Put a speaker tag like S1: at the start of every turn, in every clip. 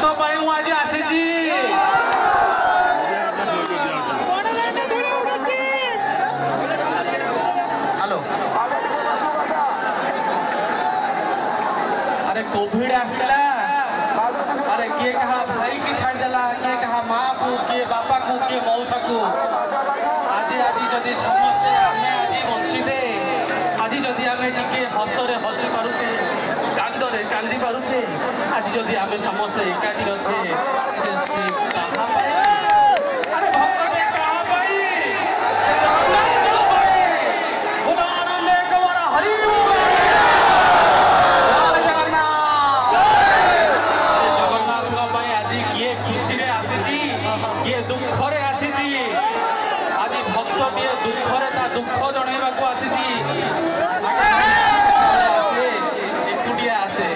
S1: भक्त पाई मु आज आसीची हेलो अरे कोविड आसला अरे किए कहा भाई की छाड़ देला किए कहा माँ को किए बापा को किए मौसा को आज आज जदि समस्ते आमे आज बंचिते आज जदि आमे टिके हसरे हसी पारुते कांदरे कांदी पारुते आज जदि आमे समस्ते एकाठी अच्छे से कहाँ पाई अरे भक्त ने कहाँ पाई हरि दुखरे ता दुख जनइबा को आसीची एकुटिया आसे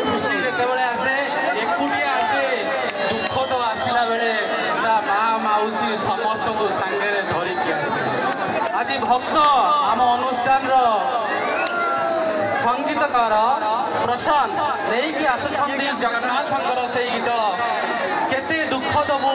S1: खुशी जेतेबेले आसे एकुटिया आसे दुख तो आसिला बेले ता माँ माउसी समस्त को सांगे धरिकी आसे आज भक्त आम अनुष्ठान संगीतकार प्रशांत लेकिन आसुछंदी जगन्नाथ से गीत केते दुख दबु